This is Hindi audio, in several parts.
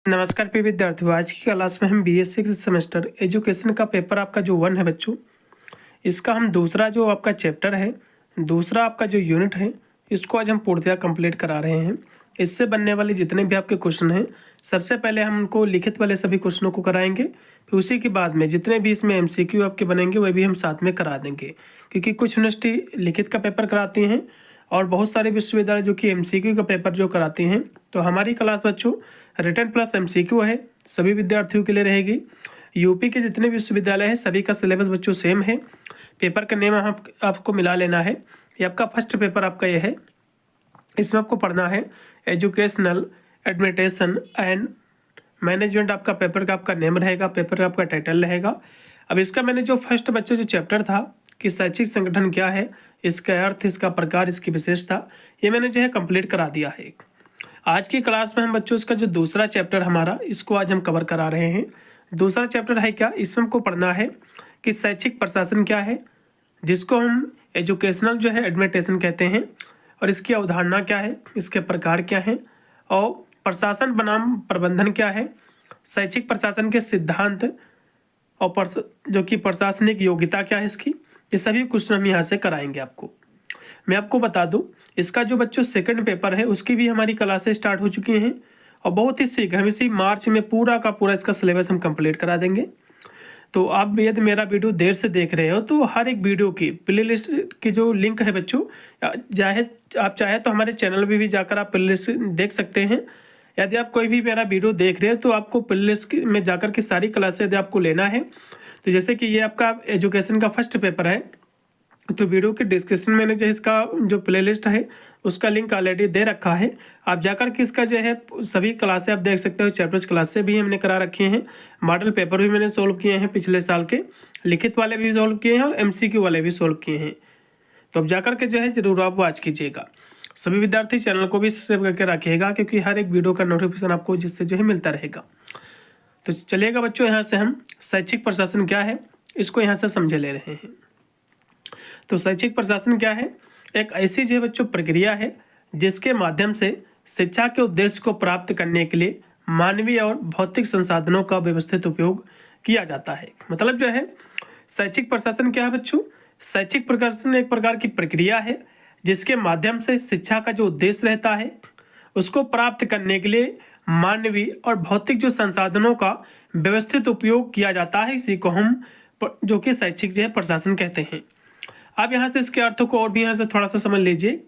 नमस्कार प्रिय विद्यार्थियों, आज की क्लास में हम BA सिक्स सेमेस्टर एजुकेशन का पेपर आपका जो 1 है बच्चों, इसका हम दूसरा जो आपका चैप्टर है, दूसरा आपका जो यूनिट है, इसको आज हम पूर्णतः कंप्लीट करा रहे हैं। इससे बनने वाले जितने भी आपके क्वेश्चन हैं, सबसे पहले हम उनको लिखित वाले सभी क्वेश्चनों को कराएंगे, फिर उसी के बाद में जितने भी इसमें MCQ आपके बनेंगे वह भी हम साथ में करा देंगे। क्योंकि कुछ यूनिवर्सिटी लिखित का पेपर कराती हैं और बहुत सारे विश्वविद्यालय जो कि MCQ का पेपर जो कराती हैं। तो हमारी क्लास बच्चों रिटन प्लस MCQ है, सभी विद्यार्थियों के लिए रहेगी। यूपी के जितने विश्वविद्यालय हैं सभी का सिलेबस बच्चों सेम है। पेपर का नेम आपको मिला लेना है। ये आपका फर्स्ट पेपर आपका ये है। इसमें आपको पढ़ना है एजुकेशनल एडमिनिस्ट्रेशन एंड मैनेजमेंट। आपका पेपर का आपका नेम रहेगा, पेपर का आपका टाइटल रहेगा। अब इसका मैंने जो फर्स्ट बच्चों जो चैप्टर था कि शैक्षिक संगठन क्या है, इसका अर्थ, इसका प्रकार, इसकी विशेषता, ये मैंने जो है कंप्लीट करा दिया है। आज की क्लास में हम बच्चों इसका जो दूसरा चैप्टर हमारा, इसको आज हम कवर करा रहे हैं। दूसरा चैप्टर है क्या, इसमें हमको पढ़ना है कि शैक्षिक प्रशासन क्या है, जिसको हम एजुकेशनल जो है एडमिनिस्ट्रेशन कहते हैं, और इसकी अवधारणा क्या है, इसके प्रकार क्या हैं, और प्रशासन बनाम प्रबंधन क्या है, शैक्षिक प्रशासन के सिद्धांत और जो कि प्रशासनिक योग्यता क्या है इसकी, ये सभी क्वेश्चन हम यहाँ से कराएंगे आपको। मैं आपको बता दूं, इसका जो बच्चों सेकंड पेपर है उसकी भी हमारी क्लासें स्टार्ट हो चुकी हैं और बहुत ही शीघ्र हम इसी मार्च में पूरा का पूरा इसका सिलेबस हम कंप्लीट करा देंगे। तो आप यदि मेरा वीडियो देर से देख रहे हो तो हर एक वीडियो की प्लेलिस्ट की जो लिंक है बच्चों, आप चाहे तो हमारे चैनल पे भी जाकर आप प्लेलिस्ट देख सकते हैं। यदि आप कोई भी मेरा वीडियो देख रहे हो तो आपको प्लेलिस्ट में जाकर के सारी क्लासें यदि आपको लेना है, तो जैसे कि ये आपका एजुकेशन का फर्स्ट पेपर है, तो वीडियो के डिस्क्रिप्शन में मैंने जो इसका जो प्लेलिस्ट है उसका लिंक ऑलरेडी दे रखा है। आप जाकर के इसका जो है सभी क्लासें आप देख सकते हो। चैप्टर्स क्लासें भी हमने करा रखी हैं, मॉडल पेपर भी मैंने सोल्व किए हैं पिछले साल के, लिखित वाले भी सोल्व किए हैं और MCQ वाले भी सोल्व किए हैं। तो अब जाकर के जो है जरूर आप वॉच कीजिएगा। सभी विद्यार्थी चैनल को भी सब्सक्राइब करके रखिएगा, क्योंकि हर एक वीडियो का नोटिफिकेशन आपको जिससे जो है मिलता रहेगा। तो चलिएगा बच्चों, यहाँ से हम शैक्षिक प्रशासन क्या है इसको यहाँ से समझे ले रहे हैं। तो शैक्षिक प्रशासन क्या है, एक ऐसी जो बच्चों प्रक्रिया है जिसके माध्यम से शिक्षा के उद्देश्य को प्राप्त करने के लिए मानवीय और भौतिक संसाधनों का व्यवस्थित उपयोग किया जाता है। मतलब जो है शैक्षिक प्रशासन क्या है बच्चों, शैक्षिक प्रशासन एक प्रकार की प्रक्रिया है जिसके माध्यम से शिक्षा का जो उद्देश्य रहता है उसको प्राप्त करने के लिए मानवीय और भौतिक जो संसाधनों का व्यवस्थित उपयोग किया जाता है। इसी को हम जो कि शैक्षिक जो है प्रशासन कहते हैं। आप यहाँ से इसके अर्थों को और भी यहाँ से थोड़ा सा समझ लीजिए।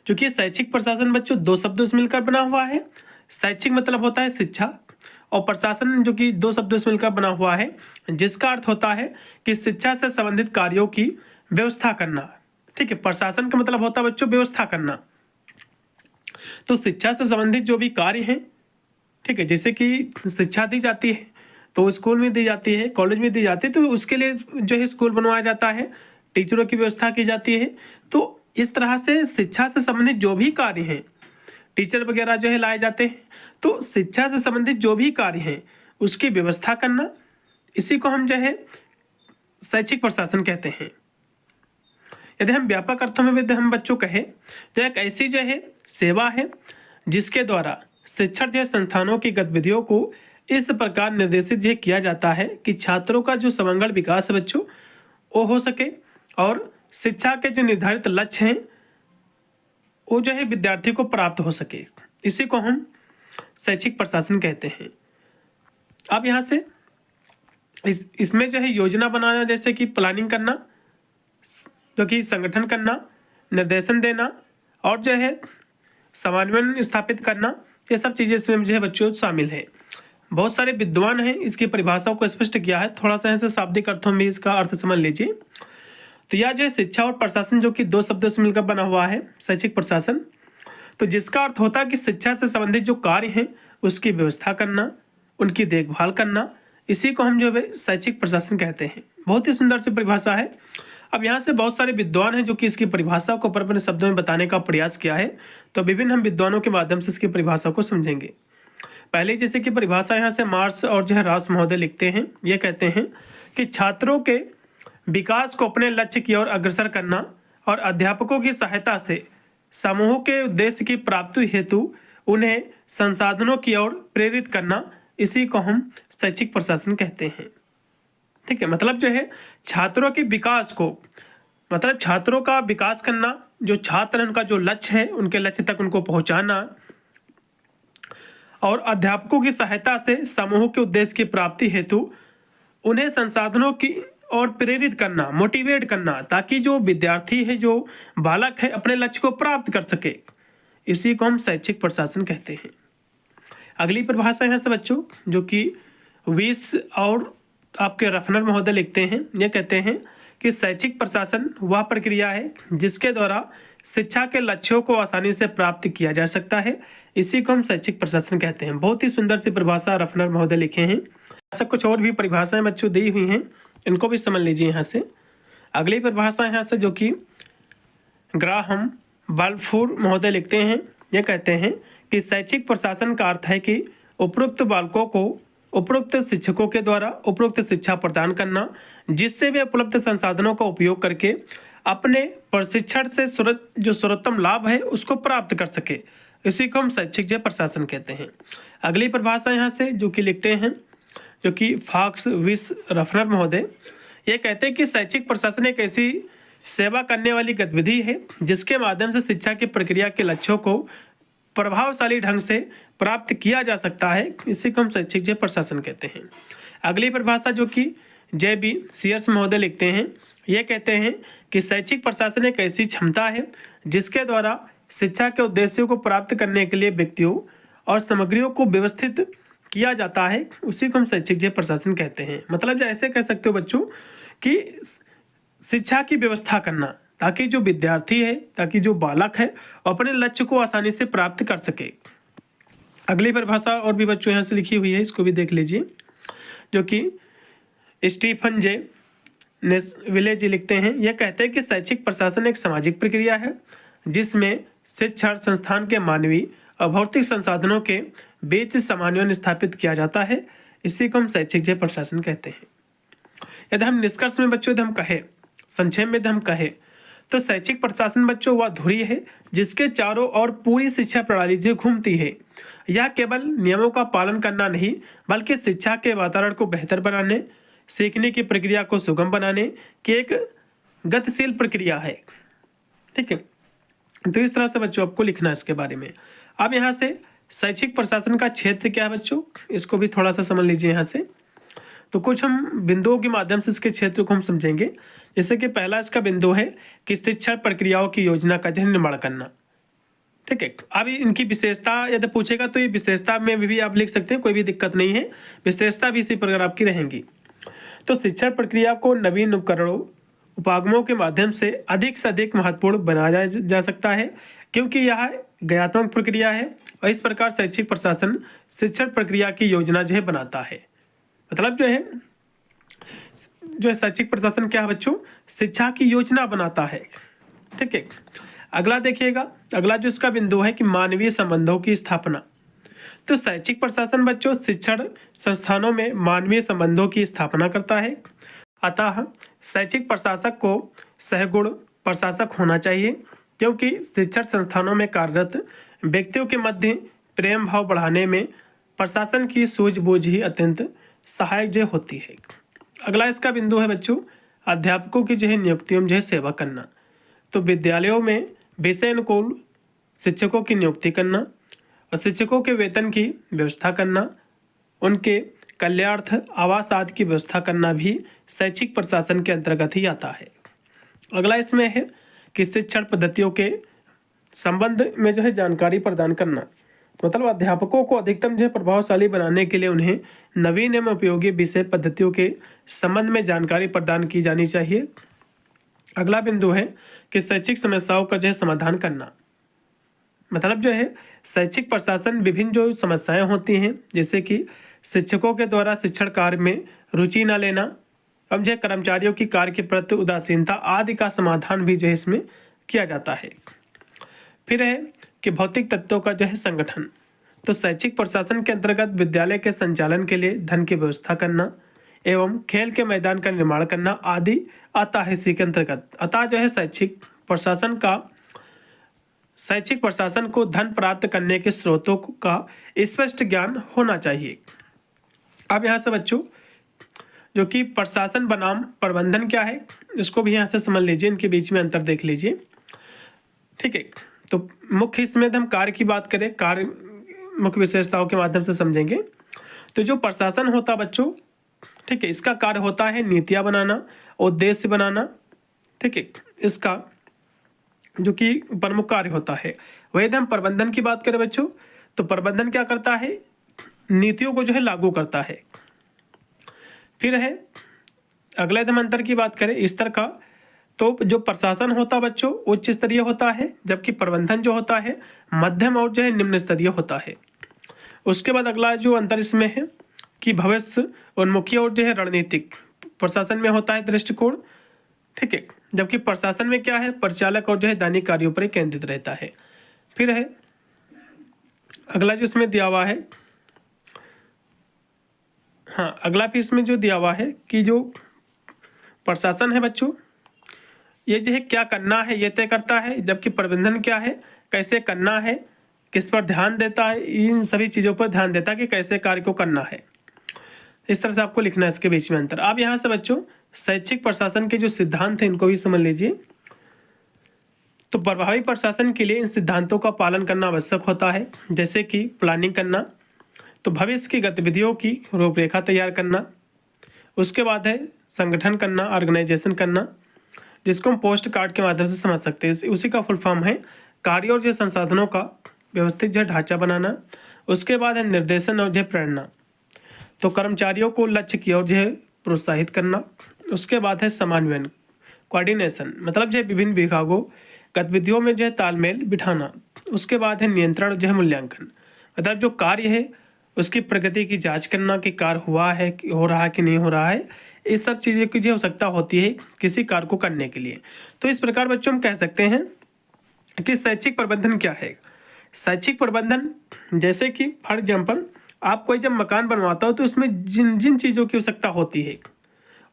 जो कि शैक्षिक प्रशासन बच्चों दो शब्दों से मिलकर बना हुआ है। शैक्षिक मतलब होता है शिक्षा, और प्रशासन जो कि दो शब्दों से मिलकर बना हुआ है, जिसका अर्थ होता है कि शिक्षा से संबंधित कार्यों की व्यवस्था करना। ठीक है, प्रशासन का मतलब होता है बच्चों व्यवस्था करना। तो शिक्षा से संबंधित जो भी कार्य हैं, ठीक है, जैसे कि शिक्षा दी जाती है तो स्कूल में दी जाती है, कॉलेज में दी जाती है, तो उसके लिए जो है स्कूल बनवाया जाता है, टीचरों की व्यवस्था की जाती है। तो इस तरह से शिक्षा से संबंधित जो भी कार्य हैं, टीचर वगैरह जो है लाए जाते हैं, तो शिक्षा से संबंधित जो भी कार्य हैं उसकी व्यवस्था करना, इसी को हम जो है शैक्षिक प्रशासन कहते हैं। यदि हम व्यापक अर्थों में यदि हम बच्चों कहें तो एक ऐसी जो है सेवा है जिसके द्वारा शिक्षण जो संस्थानों की गतिविधियों को इस प्रकार निर्देशित जो किया जाता है कि छात्रों का जो समग्र विकास है बच्चों वो हो सके, और शिक्षा के जो निर्धारित लक्ष्य हैं वो जो है विद्यार्थी को प्राप्त हो सके। इसी को हम शैक्षिक प्रशासन कहते हैं। अब यहाँ से इसमें जो है योजना बनाना, जैसे कि प्लानिंग करना, जो कि संगठन करना, निर्देशन देना, और जो है समन्वय स्थापित करना, ये सब चीज़ें इसमें जो है बच्चों शामिल है। बहुत सारे विद्वान हैं इसकी परिभाषाओं को स्पष्ट किया है। थोड़ा सा ऐसे शाब्दिक अर्थों में इसका अर्थ समझ लीजिए। तो यह जो है शिक्षा और प्रशासन जो कि दो शब्दों से मिलकर बना हुआ है शैक्षिक प्रशासन, तो जिसका अर्थ होता है कि शिक्षा से संबंधित जो कार्य हैं उसकी व्यवस्था करना, उनकी देखभाल करना, इसी को हम जो है शैक्षिक प्रशासन कहते हैं। बहुत ही सुंदर सी परिभाषा है। अब यहाँ से बहुत सारे विद्वान हैं जो कि इसकी परिभाषा को अपने शब्दों में बताने का प्रयास किया है। तो विभिन्न हम विद्वानों के माध्यम से इसकी परिभाषा को समझेंगे। पहले जैसे कि परिभाषा यहाँ से मार्क्स और जो है रास महोदय लिखते हैं, ये कहते हैं कि छात्रों के विकास को अपने लक्ष्य की ओर अग्रसर करना और अध्यापकों की सहायता से समूह के उद्देश्य की प्राप्ति हेतु उन्हें संसाधनों की ओर प्रेरित करना, इसी को हम शैक्षिक प्रशासन कहते हैं। ठीक है, मतलब जो है छात्रों के विकास को, मतलब छात्रों का विकास करना, जो छात्र हैं उनका जो लक्ष्य है उनके लक्ष्य तक उनको पहुंचाना, और अध्यापकों की सहायता से समूह के उद्देश्य की प्राप्ति हेतु उन्हें संसाधनों की और प्रेरित करना, मोटिवेट करना, ताकि जो विद्यार्थी है, जो बालक है, अपने लक्ष्य को प्राप्त कर सके। इसी को हम शैक्षिक प्रशासन कहते हैं। अगली परिभाषा यहाँ से बच्चों, जो कि विस और आपके रफनर महोदय लिखते हैं, ये कहते हैं कि शैक्षिक प्रशासन वह प्रक्रिया है जिसके द्वारा शिक्षा के लक्ष्यों को आसानी से प्राप्त किया जा सकता है। इसी को हम शैक्षिक प्रशासन कहते हैं। बहुत ही सुंदर सी परिभाषा रफनर महोदय लिखे हैं। ऐसा कुछ और भी परिभाषाएं बच्चों दी हुई हैं, इनको भी समझ लीजिए यहाँ से। अगली परिभाषा यहाँ से, जो कि ग्राहम बाल्फोर महोदय लिखते हैं, ये कहते हैं कि शैक्षिक प्रशासन का अर्थ है कि उपरोक्त बालकों को उपरोक्त शिक्षकों के द्वारा उपरोक्त शिक्षा प्रदान करना, जिससे वे उपलब्ध संसाधनों का उपयोग करके अपने प्रशिक्षण से जो सर्वोत्तम लाभ है उसको प्राप्त कर सके। इसी को हम शैक्षिक प्रशासन कहते हैं। अगली परिभाषा यहाँ से, जो कि लिखते हैं, जो कि फॉक्स विस रफनर महोदय, ये कहते हैं कि शैक्षिक प्रशासन एक ऐसी सेवा करने वाली गतिविधि है जिसके माध्यम से शिक्षा की प्रक्रिया के लक्ष्यों को प्रभावशाली ढंग से प्राप्त किया जा सकता है। इसी को हम शैक्षिक प्रशासन कहते हैं। अगली परिभाषा, जो कि JB सीयर्स महोदय लिखते हैं, ये कहते हैं कि शैक्षिक प्रशासन एक ऐसी क्षमता है जिसके द्वारा शिक्षा के उद्देश्यों को प्राप्त करने के लिए व्यक्तियों और सामग्रियों को व्यवस्थित किया जाता है। उसी को हम शैक्षिक प्रशासन कहते हैं। मतलब ऐसे कह सकते हो बच्चों कि शिक्षा की व्यवस्था करना, ताकि जो विद्यार्थी है, ताकि जो बालक है, अपने लक्ष्य को आसानी से प्राप्त कर सके। अगली परिभाषा और भी बच्चों यहाँ से लिखी हुई है, इसको भी देख लीजिए, जो कि स्टीफन जे नेसविले जी लिखते हैं। यह कहते हैं कि शैक्षिक प्रशासन एक सामाजिक प्रक्रिया है जिसमें शिक्षण संस्थान के मानवीय और भौतिक संसाधनों के बीच समन्वय स्थापित किया जाता है। इसी को हम शैक्षिक प्रशासन कहते हैं। यदि हम निष्कर्ष में बच्चों, यदि हम कहें, संक्षेप में यदि हम कहें, तो शैक्षिक प्रशासन बच्चों वह धुरी है जिसके चारों ओर पूरी शिक्षा प्रणाली जो घूमती है। यह केवल नियमों का पालन करना नहीं, बल्कि शिक्षा के वातावरण को बेहतर बनाने, सीखने की प्रक्रिया को सुगम बनाने की एक गतिशील प्रक्रिया है। ठीक है, तो इस तरह से बच्चों आपको लिखना है इसके बारे में। अब यहाँ से शैक्षिक प्रशासन का क्षेत्र क्या है बच्चों, इसको भी थोड़ा सा समझ लीजिए यहाँ से। तो कुछ हम बिंदुओं के माध्यम से इसके क्षेत्र को हम समझेंगे। जैसे कि पहला इसका बिंदु है कि शिक्षण प्रक्रियाओं की योजना का निर्माण करना। ठीक है, अब इनकी विशेषता यदि पूछेगा तो ये विशेषता में भी आप लिख सकते हैं, कोई भी दिक्कत नहीं है, विशेषता भी इसी प्रकार आपकी रहेंगी। तो शिक्षण प्रक्रिया को नवीन उपकरणों उपागमों के माध्यम से अधिक महत्वपूर्ण बनाया जा सकता है, क्योंकि यह ज्ञानात्मक प्रक्रिया है और इस प्रकार शैक्षिक प्रशासन शिक्षण प्रक्रिया की योजना जो है बनाता है। मतलब जो है शैक्षिक प्रशासन क्या है बच्चों, शिक्षा की योजना बनाता है। ठीक है, अगला देखिएगा, अगला जो इसका बिंदु है कि मानवीय संबंधों की स्थापना। तो शैक्षिक प्रशासन बच्चों शिक्षण संस्थानों में मानवीय संबंधों की स्थापना करता है। अतः शैक्षिक प्रशासक को सहगुण प्रशासक होना चाहिए, क्योंकि शिक्षण संस्थानों में कार्यरत व्यक्तियों के मध्य प्रेम भाव बढ़ाने में प्रशासन की सूझबूझ ही अत्यंत सहायक जो होती है। अगला इसका बिंदु है बच्चों अध्यापकों की जो है नियुक्तियों में जो है सेवा करना। तो विद्यालयों में विषय अनुकूल शिक्षकों की नियुक्ति करना और शिक्षकों के वेतन की व्यवस्था करना, उनके कल्याणार्थ आवास आदि की व्यवस्था करना भी शैक्षिक प्रशासन के अंतर्गत ही आता है। अगला इसमें है कि शिक्षण पद्धतियों के संबंध में जो है जानकारी प्रदान करना। मतलब अध्यापकों को अधिकतम जो है प्रभावशाली बनाने के लिए उन्हें नवीन एवं उपयोगी विषय पद्धतियों के संबंध में जानकारी प्रदान की जानी चाहिए। अगला बिंदु है कि शैक्षिक समस्याओं का जो है समाधान करना। मतलब जो है शैक्षिक प्रशासन विभिन्न जो समस्याएं होती हैं, जैसे कि शिक्षकों के द्वारा शिक्षण कार्य में रुचि न लेना, अब जो कर्मचारियों की कार्य के प्रति उदासीनता आदि का समाधान भी जो है इसमें किया जाता है। फिर है कि भौतिक तत्वों का जो है संगठन। तो शैक्षिक प्रशासन के अंतर्गत विद्यालय के संचालन के लिए धन की व्यवस्था करना एवं खेल के मैदान का निर्माण करना आदि आता है इसी के अंतर्गत। अतः जो है शैक्षिक प्रशासन का शैक्षिक प्रशासन को धन प्राप्त करने के स्रोतों का स्पष्ट ज्ञान होना चाहिए। अब यहाँ से बच्चों जो कि प्रशासन बनाम प्रबंधन क्या है, इसको भी यहाँ से समझ लीजिए, इनके बीच में अंतर देख लीजिए। ठीक है, तो मुख्य इसमें हम कार्य की बात करें, कार्य मुख्य विशेषताओं के माध्यम से समझेंगे। तो जो प्रशासन होता बच्चों, ठीक है, इसका कार्य होता है नीतियाँ बनाना, उद्देश्य बनाना। ठीक है, इसका जो कि प्रमुख कार्य होता है। वही यदि हम प्रबंधन की बात करें बच्चों, तो प्रबंधन क्या करता है, नीतियों को जो है लागू करता है। फिर है अगला यदि हम अंतर की बात करें स्तर का, तो जो प्रशासन होता बच्चों उच्च स्तरीय होता है, जबकि प्रबंधन जो होता है मध्यम और जो है निम्न स्तरीय होता है। उसके बाद अगला जो अंतर इसमें है कि भविष्य उन्मुखी और जो है रणनीतिक, प्रशासन में होता है दृष्टिकोण। ठीक है, जबकि प्रशासन में क्या है, परिचालक और जो है दैनिक कार्यों पर केंद्रित रहता है। फिर है अगला जो इसमें दिया हुआ है, हाँ अगला फिर इसमें जो दिया हुआ है कि जो प्रशासन है बच्चों, ये जो है क्या करना है ये तय करता है, जबकि प्रबंधन क्या है, कैसे करना है, किस पर ध्यान देता है, इन सभी चीज़ों पर ध्यान देता है कि कैसे कार्य को करना है। इस तरह से आपको लिखना है इसके बीच में अंतर। अब यहाँ से बच्चों शैक्षिक प्रशासन के जो सिद्धांत हैं इनको भी समझ लीजिए। तो प्रभावी प्रशासन के लिए इन सिद्धांतों का पालन करना आवश्यक होता है, जैसे कि प्लानिंग करना, तो भविष्य की गतिविधियों की रूपरेखा तैयार करना। उसके बाद है संगठन करना, ऑर्गेनाइजेशन करना, जिसको हम पोस्ट कार्ड के माध्यम से समझ सकते हैं। उसी का फुल फॉर्म है कार्य और जो संसाधनों का व्यवस्थित जो ढांचा बनाना। उसके बाद है निर्देशन और जो प्रेरणा, तो कर्मचारियों को लक्ष्य की ओर जो है प्रोत्साहित करना। उसके बाद है समन्वयन, कोऑर्डिनेशन, मतलब जो है विभिन्न विभागों गतिविधियों में जो है तालमेल बिठाना। उसके बाद है नियंत्रण जो है मूल्यांकन, मतलब जो कार्य है उसकी प्रगति की जांच करना कि कार्य हुआ है, हो रहा है कि नहीं हो रहा है। इस सब चीज़ों की जो आवश्यकता होती है किसी कार्य को करने के लिए। तो इस प्रकार बच्चों हम कह सकते हैं कि शैक्षिक प्रबंधन क्या है। शैक्षिक प्रबंधन जैसे कि फॉर एग्जाम्पल आप कोई जब मकान बनवाता हो तो उसमें जिन जिन चीज़ों की आवश्यकता होती है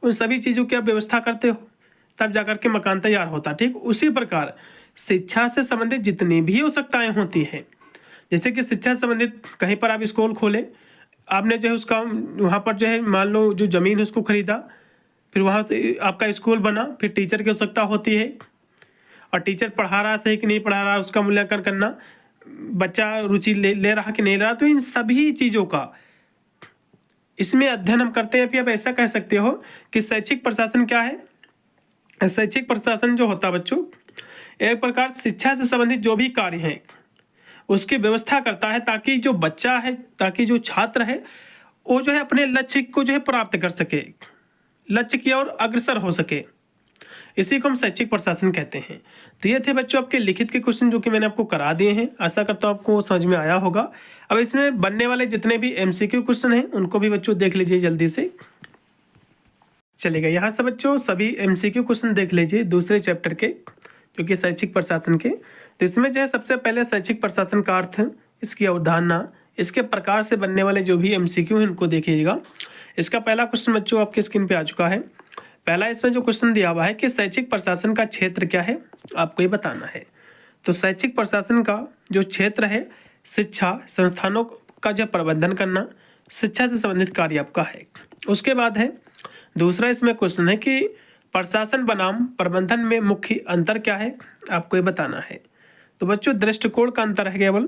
उन सभी चीज़ों की आप व्यवस्था करते हो, तब जाकर के मकान तैयार होता। ठीक उसी प्रकार शिक्षा से संबंधित जितनी भी आवश्यकताएं होती हैं, जैसे कि शिक्षा से संबंधित कहीं पर आप स्कूल खोले, आपने जो है उसका वहाँ पर जो है मान लो जो ज़मीन है उसको खरीदा, फिर वहाँ से आपका स्कूल बना, फिर टीचर की आवश्यकता होती है और टीचर पढ़ा रहा सही कि नहीं पढ़ा रहा उसका मूल्यांकन करना, बच्चा रुचि ले रहा कि नहीं ले रहा। तो इन सभी चीज़ों का इसमें अध्ययन हम करते हैं। फिर आप ऐसा कह सकते हो कि शैक्षिक प्रशासन क्या है। शैक्षिक प्रशासन जो होता है बच्चों एक प्रकार शिक्षा से संबंधित जो भी कार्य हैं उसकी व्यवस्था करता है, ताकि जो बच्चा है, ताकि जो छात्र है वो जो है अपने लक्ष्य को जो है प्राप्त कर सके, लक्ष्य की ओर अग्रसर हो सके। इसी को हम शैक्षिक प्रशासन कहते हैं। तो ये थे बच्चों आपके लिखित के क्वेश्चन जो कि मैंने आपको करा दिए हैं। आशा करता हूँ आपको समझ में आया होगा। अब इसमें बनने वाले जितने भी एमसीक्यू क्वेश्चन हैं उनको भी बच्चों देख लीजिए जल्दी से। चलेगा, यहाँ से बच्चों सभी एमसीक्यू क्वेश्चन देख लीजिए दूसरे चैप्टर के जो कि शैक्षिक प्रशासन के। तो इसमें जो है सबसे पहले शैक्षिक प्रशासन का अर्थ, इसकी अवधारणा, इसके प्रकार से बनने वाले जो भी एमसीक्यू हैं इनको देखिएगा। इसका पहला क्वेश्चन बच्चों आपके स्क्रीन पे आ चुका है। पहला इसमें जो क्वेश्चन दिया हुआ है कि शैक्षिक प्रशासन का क्षेत्र क्या है, आपको ये बताना है। तो शैक्षिक प्रशासन का जो क्षेत्र है शिक्षा संस्थानों का जो प्रबंधन करना, शिक्षा से संबंधित कार्य आपका है। उसके बाद है दूसरा इसमें क्वेश्चन है कि प्रशासन बनाम प्रबंधन में मुख्य अंतर क्या है, आपको ये बताना है। तो बच्चों दृष्टिकोण का अंतर है केवल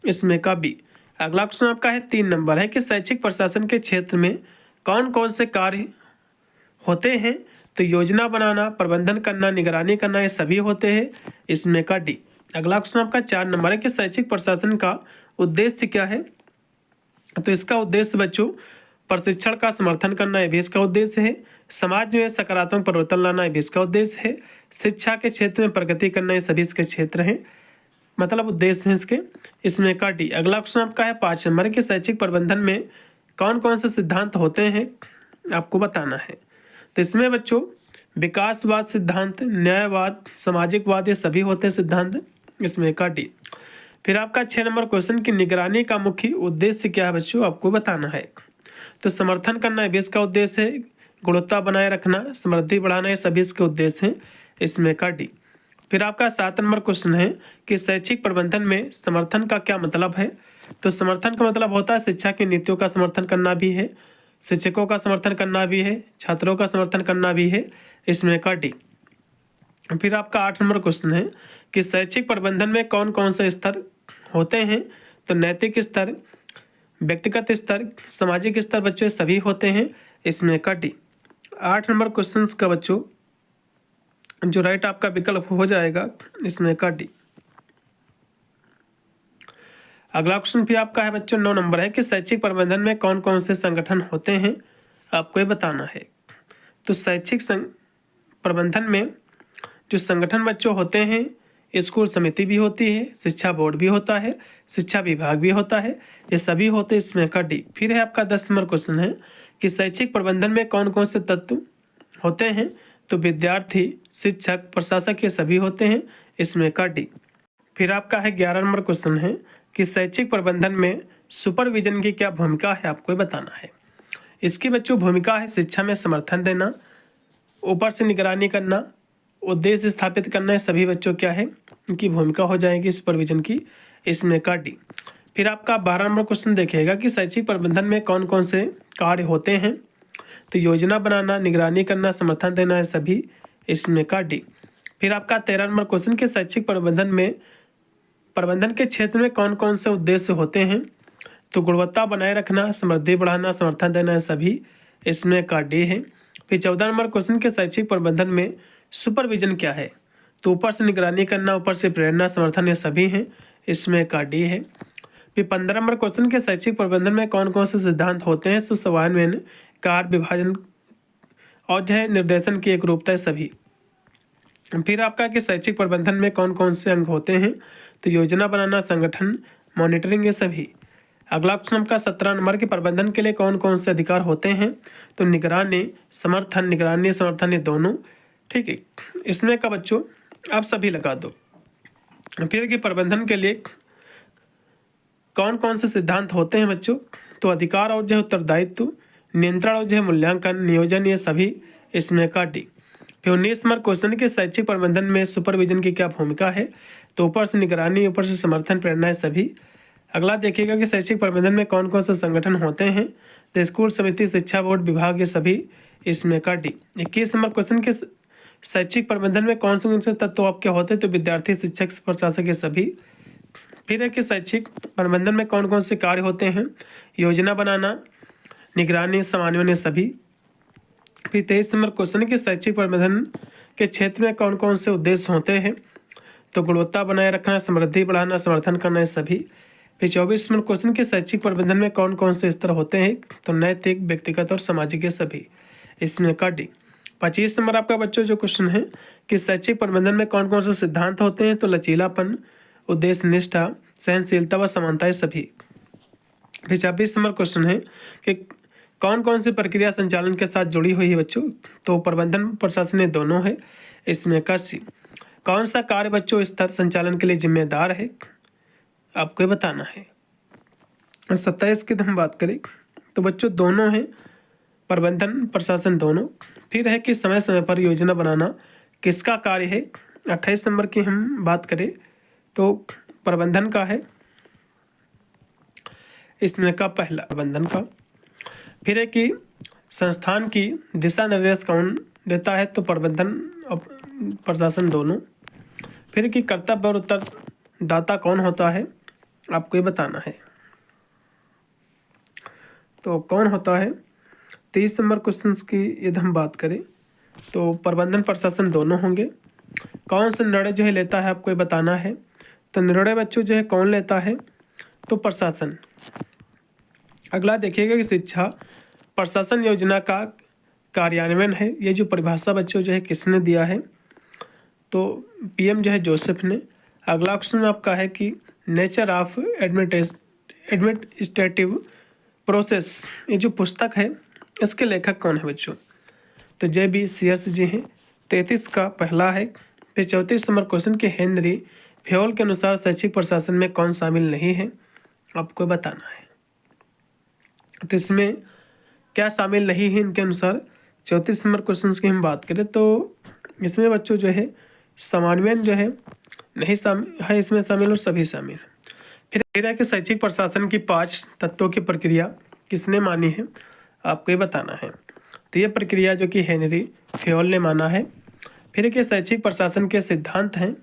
इसमें का बी। अगला क्वेश्चन आपका है 3 नंबर है कि शैक्षिक प्रशासन के क्षेत्र में कौन कौन से कार्य होते हैं। तो योजना बनाना, प्रबंधन करना, निगरानी करना, ये सभी होते हैं, इसमें का डी। अगला क्वेश्चन आपका 4 नंबर है कि शैक्षिक प्रशासन का उद्देश्य क्या है। तो इसका उद्देश्य बच्चों प्रशिक्षण का समर्थन करना, ये भी इसका उद्देश्य है। समाज में सकारात्मक परिवर्तन लाना, ये भी इसका उद्देश्य है। शिक्षा के क्षेत्र में प्रगति करना, ये सभी इसके क्षेत्र हैं, मतलब उद्देश्य हैं इसके, इसमें का डी। अगला क्वेश्चन आपका है 5 नंबर कि शैक्षिक प्रबंधन में कौन कौन से सिद्धांत होते हैं, आपको बताना है। तो इसमें बच्चों विकासवाद सिद्धांत, न्यायवाद, सामाजिकवाद, ये सभी होते हैं सिद्धांत, इसमें का डी। फिर आपका 6 नंबर क्वेश्चन कि निगरानी का मुख्य उद्देश्य क्या है बच्चों, आपको बताना है। तो समर्थन करना भी इसका उद्देश्य है, गुणवत्ता बनाए रखना, समृद्धि बढ़ाना, ये सभी इसके उद्देश्य हैं, इसमें का डी। फिर आपका 7 नंबर क्वेश्चन है कि शैक्षिक प्रबंधन में समर्थन का क्या मतलब है। तो समर्थन का मतलब होता है शिक्षा की नीतियों का समर्थन करना भी है, शिक्षकों का समर्थन करना भी है, छात्रों का समर्थन करना भी है। इसमें का डी। फिर आपका 8 नंबर क्वेश्चन है कि शैक्षिक प्रबंधन में कौन कौन से स्तर होते हैं। तो नैतिक स्तर, व्यक्तिगत स्तर, सामाजिक स्तर बच्चों सभी होते हैं। इसमें का डी। 8 नंबर क्वेश्चन का बच्चों जो राइट आपका विकल्प हो जाएगा इसमें का डी। अगला क्वेश्चन भी आपका है बच्चों 9 नंबर है कि शैक्षिक प्रबंधन में कौन कौन से संगठन होते हैं, आपको ये बताना है। तो शैक्षिक प्रबंधन में जो संगठन बच्चों होते हैं, स्कूल समिति भी होती है, शिक्षा बोर्ड भी होता है, शिक्षा विभाग भी होता है, ये सभी होते हैं। इसमें का डी। फिर है आपका 10 नंबर क्वेश्चन है कि शैक्षिक प्रबंधन में कौन कौन से तत्व होते हैं। तो विद्यार्थी, शिक्षक, प्रशासक ये सभी होते हैं। इसमें का डी। फिर आपका है 11 नंबर क्वेश्चन है कि शैक्षिक प्रबंधन में सुपरविजन की क्या भूमिका है, आपको बताना है। इसकी बच्चों भूमिका है शिक्षा में समर्थन देना, ऊपर से निगरानी करना, उद्देश्य स्थापित करना। है सभी बच्चों क्या है इनकी भूमिका हो जाएगी सुपरविजन की। इसमें का डी। फिर आपका 12 नंबर क्वेश्चन देखिएगा कि शैक्षिक प्रबंधन में कौन कौन से कार्य होते हैं। तो योजना बनाना, निगरानी करना, समर्थन देना है सभी। इसमें का डी। फिर आपका 13 नंबर क्वेश्चन के शैक्षिक प्रबंधन के क्षेत्र में कौन कौन से उद्देश्य होते हैं। तो गुणवत्ता बनाए रखना, समृद्धि बढ़ाना, समर्थन देना है सभी। इसमें का डी है। फिर 14 नंबर क्वेश्चन के शैक्षिक प्रबंधन में सुपरविजन क्या है। तो ऊपर से निगरानी करना, ऊपर से प्रेरणा, समर्थन ये सभी हैं। इसमें का डी है। फिर 15 नंबर क्वेश्चन के शैक्षिक प्रबंधन में कौन कौन से सिद्धांत होते हैं। तो समन्वय, कार्य विभाजन और जो है निर्देशन की एक रूपता है सभी। फिर आपका कि शैक्षिक प्रबंधन में कौन कौन से अंग होते हैं। तो योजना बनाना, संगठन, मॉनिटरिंग ये सभी। अगला क्वेश्चन आपका 17 नंबर के प्रबंधन के लिए कौन कौन से अधिकार होते हैं। तो निगरानी, समर्थन ये दोनों। ठीक है, इसमें का बच्चों आप सभी लगा दो। फिर कि प्रबंधन के लिए कौन कौन से सिद्धांत होते हैं बच्चों। तो अधिकार और जो है उत्तरदायित्व, नियंत्रण और जो है मूल्यांकन, नियोजन ये सभी। इसमें का डी। फिर 19 नंबर क्वेश्चन के शैक्षिक प्रबंधन में सुपरविजन की क्या भूमिका है। तो ऊपर से निगरानी, ऊपर से समर्थन, प्रेरणा है सभी। अगला देखिएगा कि शैक्षिक प्रबंधन में कौन कौन से संगठन होते हैं। तो स्कूल समिति, शिक्षा बोर्ड, विभाग ये सभी। इसमें का डी। 21 नंबर क्वेश्चन के शैक्षिक प्रबंधन में कौन कौन से तत्व आपके होते हैं। तो विद्यार्थी, शिक्षक, प्रशासक ये सभी। फिर है कि शैक्षिक प्रबंधन में कौन कौन से कार्य होते हैं। योजना बनाना, निगरानी, समन्वय सभी। फिर 23 नंबर क्वेश्चन के शैक्षिक प्रबंधन के क्षेत्र में कौन कौन से उद्देश्य होते हैं। तो गुणवत्ता बनाए रखना, समृद्धि बढ़ाना, समर्थन करना है सभी। फिर 24 नंबर क्वेश्चन के शैक्षिक प्रबंधन में कौन कौन से स्तर होते हैं। तो नैतिक, व्यक्तिगत और सामाजिक सभी। इसमें का डी। 25 नंबर आपका बच्चों जो क्वेश्चन है कि शैक्षिक प्रबंधन में कौन कौन से सिद्धांत होते हैं। तो लचीलापन, उद्देश्य निष्ठा, सहनशीलता व समानता सभी। फिर 26 नंबर क्वेश्चन है कि कौन कौन सी प्रक्रिया संचालन के साथ जुड़ी हुई है बच्चों। तो प्रबंधन, प्रशासन ये दोनों है। इसमें का सी। कौन सा कार्य बच्चों स्तर संचालन के लिए जिम्मेदार है, आपको बताना है। 27 की हम बात करें तो बच्चों दोनों हैं, प्रबंधन, प्रशासन दोनों। फिर है कि समय समय पर योजना बनाना किसका कार्य है। 28 नंबर की हम बात करें तो प्रबंधन का है। इसमें का पहला प्रबंधन का। फिर है कि संस्थान की दिशा निर्देश कौन देता है। तो प्रबंधन और प्रशासन दोनों। फिर कि कर्तव्य और उत्तरदाता कौन होता है, आपको ये बताना है। तो कौन होता है 23 नंबर क्वेश्चन की यदि हम बात करें तो प्रबंधन, प्रशासन दोनों होंगे। कौन सा निर्णय जो है लेता है, आपको ये बताना है। तो निर्णय बच्चों जो है कौन लेता है। तो प्रशासन। अगला देखिएगा कि शिक्षा प्रशासन योजना का कार्यान्वयन है। ये जो परिभाषा बच्चों जो है किसने दिया है। तो पीएम जो है जोसेफ ने। अगला क्वेश्चन आपका है कि नेचर ऑफ एडमिनिस्ट्रेटिव प्रोसेस, ये जो पुस्तक है इसके लेखक कौन है बच्चों। तो JB सीयर्स जी हैं। 33 का पहला है। फिर 34 नंबर क्वेश्चन के हेनरी फ्योल के अनुसार शैक्षिक प्रशासन में कौन शामिल नहीं है, आपको बताना है। तो इसमें क्या शामिल नहीं है इनके अनुसार। 34 नंबर क्वेश्चन की हम बात करें तो इसमें बच्चों जो है समान्वयन जो है नहीं है इसमें शामिल और सभी शामिल। फिर है कि शैक्षिक प्रशासन की 5 तत्वों की प्रक्रिया किसने मानी है, आपको ये बताना है। तो ये प्रक्रिया जो कि हेनरी फेयोल ने माना है। फिर है कि शैक्षिक प्रशासन के सिद्धांत हैं,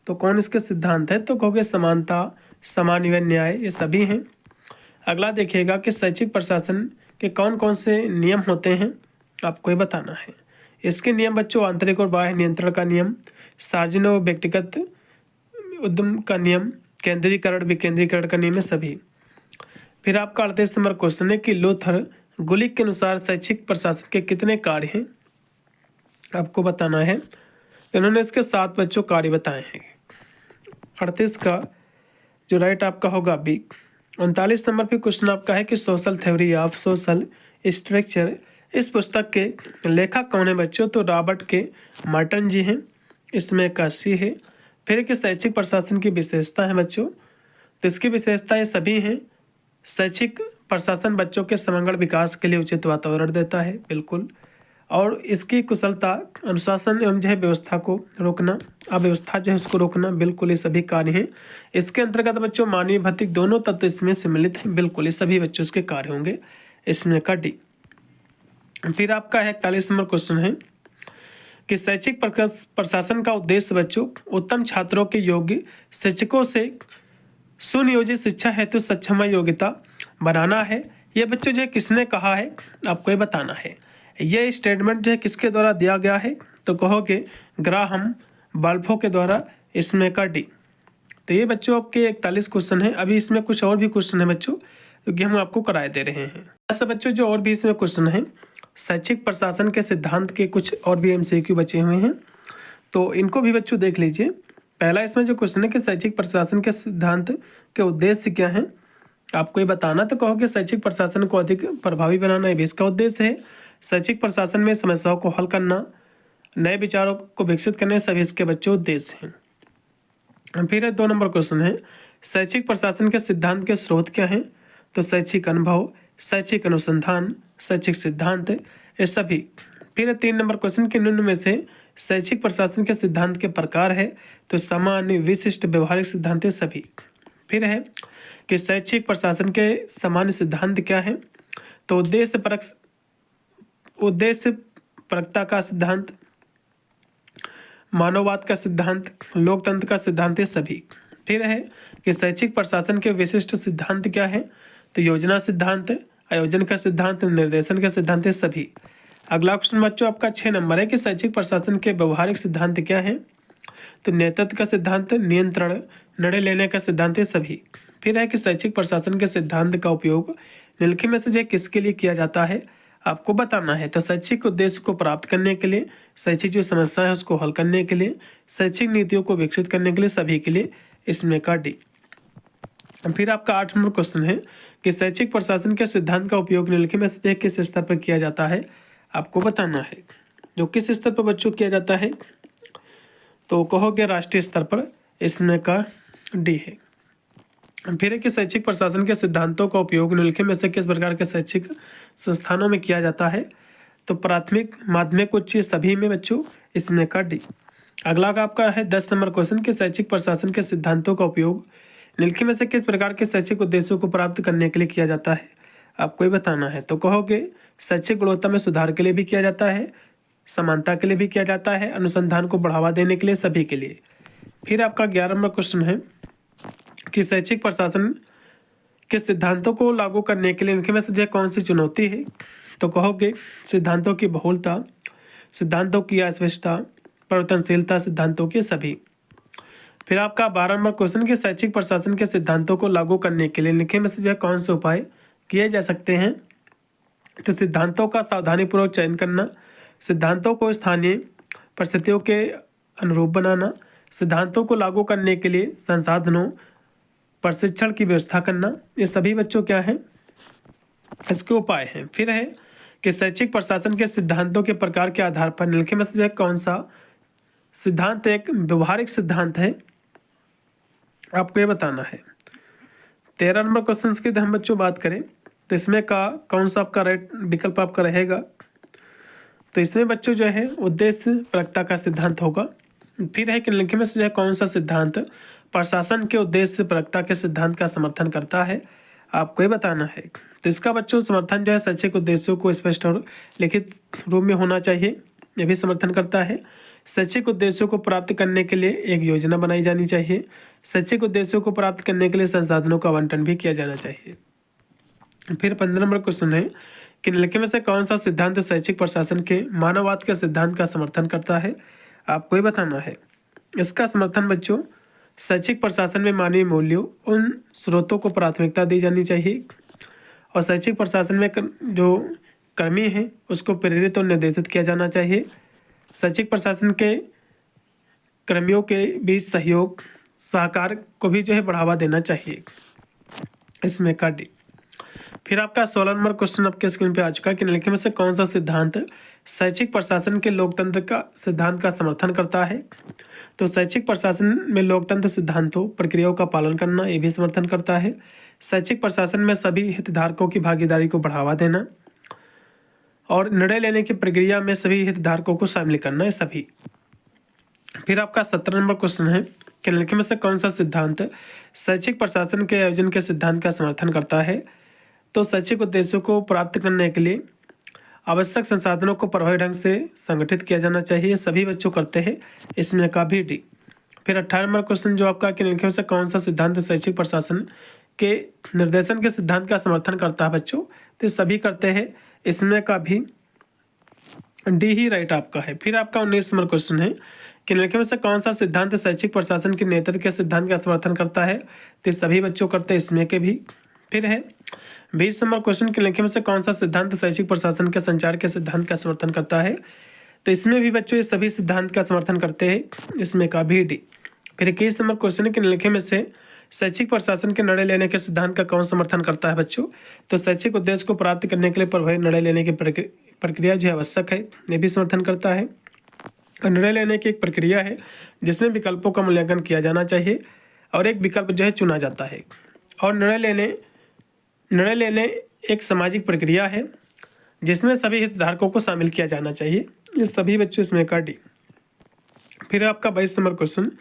तो कौन इसके सिद्धांत है, तो कहोगे समानता, समान्वय, न्याय, ये सभी हैं। अगला देखिएगा कि शैक्षिक प्रशासन के कौन कौन से नियम होते हैं, आपको ये बताना है। इसके नियम बच्चों आंतरिक और बाह्य नियंत्रण का नियम, सार्वजनिक और व्यक्तिगत उद्यम का नियम, केंद्रीकरण विकेंद्रीकरण का नियम है सभी। फिर आपका 38 नंबर क्वेश्चन है कि लूथर गुलिक के अनुसार शैक्षिक प्रशासन के कितने कार्य हैं, आपको बताना है। इन्होंने इसके 7 बच्चों कार्य बताए हैं। 38 का जो राइट आपका होगा बी। 39 नंबर पे क्वेश्चन आपका है कि social theory of social structure, इस पुस्तक के लेखक कौन है बच्चों, तो रॉबर्ट के मार्टन जी हैं। इसमें का सी है। फिर कि शैक्षिक प्रशासन की विशेषता है बच्चों, तो इसकी विशेषताएं सभी हैं। शैक्षिक प्रशासन बच्चों के समग्र विकास के लिए उचित वातावरण देता है, बिल्कुल। और इसकी कुशलता, अनुशासन एवं जो है व्यवस्था को रोकना, अव्यवस्था जो है उसको रोकना, बिल्कुल ये सभी कार्य हैं। इसके अंतर्गत बच्चों मानवीय भौतिक दोनों तत्व इसमें सम्मिलित हैं, बिल्कुल ये सभी बच्चों इसके कार्य होंगे। इसमें का डी। फिर आपका है 41 नंबर क्वेश्चन है कि शैक्षिक प्रशासन का उद्देश्य बच्चों उत्तम छात्रों के योग्य शिक्षकों से सुनियोजित शिक्षा हेतु सक्षम योग्यता बनाना है। ये बच्चों जो है किसने कहा है, आपको ये बताना है। ये स्टेटमेंट जो है किसके द्वारा दिया गया है, तो कहोगे ग्राहम बाल्फो के द्वारा। इसमें का डी। तो ये बच्चों आपके 41 क्वेश्चन है। अभी इसमें कुछ और भी क्वेश्चन है बच्चों, क्योंकि हम आपको कराए दे रहे हैं। ऐसा बच्चों जो और भी इसमें क्वेश्चन है, शैक्षिक प्रशासन के सिद्धांत के कुछ और भी MCQ बचे हुए हैं, तो इनको भी बच्चों देख लीजिए। पहला इसमें जो क्वेश्चन है कि शैक्षिक प्रशासन के सिद्धांत के उद्देश्य क्या हैं, आपको ये बताना। तो कहोगे शैक्षिक प्रशासन को अधिक प्रभावी बनाना, ये भी इसका उद्देश्य है। शैक्षिक प्रशासन में समस्याओं को हल करना, नए विचारों को विकसित करने, सभी इसके बच्चों उद्देश्य हैं। फिर 2 नंबर क्वेश्चन है शैक्षिक प्रशासन के सिद्धांत के स्रोत क्या हैं, तो शैक्षिक अनुभव, शैक्षिक अनुसंधान, शैक्षिक सिद्धांत, ये सभी। फिर 3 नंबर क्वेश्चन के निम्न में से शैक्षिक प्रशासन के सिद्धांत के प्रकार है, तो सामान्य, विशिष्ट, व्यवहारिक सिद्धांत सभी। फिर है कि शैक्षिक प्रशासन के सामान्य सिद्धांत क्या है, तो उद्देश्य परकता का सिद्धांत, मानववाद का सिद्धांत, लोकतंत्र का सिद्धांत सभी। फिर है कि शैक्षिक प्रशासन के विशिष्ट सिद्धांत क्या है, तो योजना सिद्धांत, आयोजन का सिद्धांत, निर्देशन का सिद्धांत सभी। अगला क्वेश्चन बच्चों आपका 6 नंबर है कि शैक्षिक प्रशासन के व्यवहारिक सिद्धांत क्या है, तो नेतृत्व का सिद्धांत, नियंत्रण, निर्णय लेने का सिद्धांत सभी। फिर है कि शैक्षिक प्रशासन के सिद्धांत का उपयोग निम्नलिखित में से जो किसके लिए किया जाता है, आपको बताना है। तो शैक्षिक उद्देश्य को प्राप्त करने के लिए, शैक्षिक जो समस्या है उसको हल करने के लिए, शैक्षिक नीतियों को विकसित करने के लिए, सभी के लिए। इसमें का डी। फिर आपका 8 नंबर क्वेश्चन है कि शैक्षिक प्रशासन के सिद्धांत का उपयोग निम्नलिखित में से किस स्तर पर किया जाता है, आपको बताना है। जो किस स्तर पर बच्चों किया जाता है, तो कहोगे राष्ट्रीय स्तर पर। इसमें का डी है। फिर है कि शैक्षिक प्रशासन के सिद्धांतों का उपयोग निम्नलिखित में से किस प्रकार के शैक्षिक संस्थानों में किया जाता है, तो प्राथमिक, माध्यमिक, उच्च, सभी में बच्चों। इसमें का डी। अगला का आपका है 10 नंबर क्वेश्चन कि शैक्षिक प्रशासन के सिद्धांतों का उपयोग निम्नलिखित में से किस प्रकार के शैक्षिक उद्देश्यों को प्राप्त करने के लिए किया जाता है, आपको ही बताना है। तो कहोगे शैक्षिक गुणवत्ता में सुधार के लिए भी किया जाता है, समानता के लिए भी किया जाता है, अनुसंधान को बढ़ावा देने के लिए, सभी के लिए। फिर आपका 11 नंबर क्वेश्चन है कि शैक्षिक प्रशासन के सिद्धांतों को लागू करने के लिए इनके में से कौन सी चुनौती है, तो कहोगे सिद्धांतों की बहुलता, सिद्धांतों की अस्पष्टता, परिवर्तनशीलता, सिद्धांतों के सभी। फिर आपका 12 नंबर क्वेश्चन कि शैक्षिक प्रशासन के सिद्धांतों को लागू करने के लिए इनके में से कौन से उपाय किए जा सकते हैं, तो सिद्धांतों का सावधानीपूर्वक चयन करना, सिद्धांतों को स्थानीय परिस्थितियों के अनुरूप बनाना, सिद्धांतों को लागू करने के लिए संसाधनों, प्रशिक्षण की व्यवस्था करना, ये सभी बच्चों क्या हैं, इसके उपाय हैं। फिर है कि शैक्षिक प्रशासन के सिद्धांतों के प्रकार के आधार पर निम्नलिखित में से कौन सा सिद्धांत एक व्यवहारिक सिद्धांत है, आपको ये बताना है। 13 नंबर क्वेश्चन की हम बच्चों बात करें तो इसमें का कौन सा आपका राइट विकल्प आपका रहेगा, तो इसमें बच्चों जो है उद्देश्य परकता का सिद्धांत होगा, फिर है कि निम्नलिखित में से जो है कौन सा सिद्धांत प्रशासन के उद्देश्य परकता के सिद्धांत का समर्थन करता है, आपको ये बताना है। तो इसका बच्चों समर्थन जो है शैक्षिक उद्देश्यों को स्पष्ट और लिखित रूप में होना चाहिए, ये भी समर्थन करता है। शैक्षिक उद्देश्यों को प्राप्त करने के लिए एक योजना बनाई जानी चाहिए। शैक्षिक उद्देश्यों को प्राप्त करने के लिए संसाधनों का आवंटन भी किया जाना चाहिए। फिर 15 नंबर क्वेश्चन है कि निम्नलिखित में से कौन सा सिद्धांत शैक्षिक प्रशासन के मानववाद के सिद्धांत का समर्थन करता है, आपको ये बताना है। इसका समर्थन बच्चों शैक्षिक प्रशासन में मानवीय मूल्यों उन स्रोतों को प्राथमिकता दी जानी चाहिए और शैक्षिक प्रशासन में जो कर्मी हैं उसको प्रेरित और निर्देशित किया जाना चाहिए। शैक्षिक प्रशासन के कर्मियों के बीच सहयोग सहकार को भी जो है बढ़ावा देना चाहिए, इसमें का डी। फिर आपका 16 नंबर क्वेश्चन आपके स्क्रीन पे आ चुका है कि निम्नलिखित में से कौन सा सिद्धांत शैक्षिक प्रशासन के लोकतंत्र का सिद्धांत का समर्थन करता है। तो शैक्षिक प्रशासन में लोकतंत्र सिद्धांतों प्रक्रियाओं का पालन करना, ये भी समर्थन करता है। शैक्षिक प्रशासन में सभी हितधारकों की भागीदारी को बढ़ावा देना और निर्णय लेने की प्रक्रिया में सभी हितधारकों को शामिल करना, ये सभी। फिर आपका 17 नंबर क्वेश्चन है कि निम्नलिखित में से कौन सा सिद्धांत शैक्षिक प्रशासन के आयोजन के सिद्धांत का समर्थन करता है। तो शैक्षिक उद्देश्यों को प्राप्त करने के लिए आवश्यक संसाधनों को प्रभावी ढंग से संगठित किया जाना चाहिए, सभी बच्चों करते हैं, इसमें का भी डी। फिर 18 नंबर क्वेश्चन जो आपका कि निम्नलिखित में से कौन सा सिद्धांत शैक्षिक प्रशासन के निर्देशन के सिद्धांत का समर्थन करता है बच्चों, तो सभी करते हैं, इसमें का भी डी ही राइट आपका है। फिर आपका 19 नंबर क्वेश्चन है कि निम्नलिखित में से कौन सा सिद्धांत शैक्षिक प्रशासन के नेतृत्व के सिद्धांत का समर्थन करता है, तो सभी बच्चों करते हैं, इसमें के भी। फिर है 20 नंबर क्वेश्चन के निम्नलिखित में से कौन सा सिद्धांत शैक्षिक प्रशासन के संचार के सिद्धांत का समर्थन करता है, तो इसमें भी बच्चों ये सभी सिद्धांत का समर्थन करते हैं, इसमें का भी डी। फिर 21 नंबर क्वेश्चन के निम्नलिखित में से शैक्षिक प्रशासन के निर्णय लेने के सिद्धांत का कौन समर्थन करता है बच्चों। तो शैक्षिक उद्देश्य को प्राप्त करने के लिए प्रभावी निर्णय लेने की प्रक्रिया जो आवश्यक है, ये भी समर्थन करता है। निर्णय लेने की एक प्रक्रिया है जिसमें विकल्पों का मूल्यांकन किया जाना चाहिए और एक विकल्प जो है चुना जाता है। और निर्णय लेने एक सामाजिक प्रक्रिया है जिसमें सभी हितधारकों को शामिल किया जाना चाहिए, ये सभी बच्चों इसमें का डी। फिर आपका 22 नंबर क्वेश्चन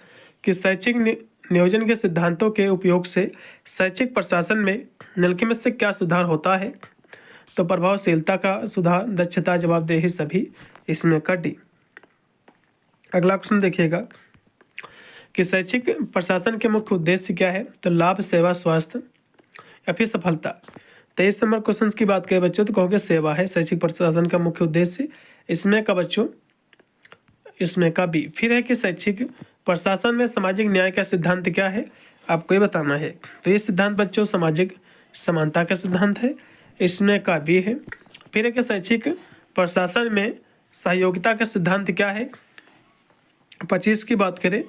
कि शैक्षिक नियोजन के सिद्धांतों के उपयोग से शैक्षिक प्रशासन में निम्नलिखित में से क्या सुधार होता है। तो प्रभावशीलता का सुधार, दक्षता, जवाबदेही, सभी, इसमें का डी। अगला क्वेश्चन देखिएगा कि शैक्षिक प्रशासन के मुख्य उद्देश्य क्या है। तो लाभ, सेवा, स्वास्थ्य या फिर सफलता। 23 नंबर क्वेश्चन की बात करें बच्चों तो कहोगे सेवा है शैक्षिक प्रशासन का मुख्य उद्देश्य, इसमें का बच्चों, इसमें का बी। फिर है कि शैक्षिक प्रशासन में सामाजिक न्याय का सिद्धांत क्या है, आपको ये बताना है। तो ये सिद्धांत बच्चों सामाजिक समानता का सिद्धांत है, इसमें का बी है। फिर है कि शैक्षिक प्रशासन में सहयोगिता का सिद्धांत क्या है। 25 की बात करें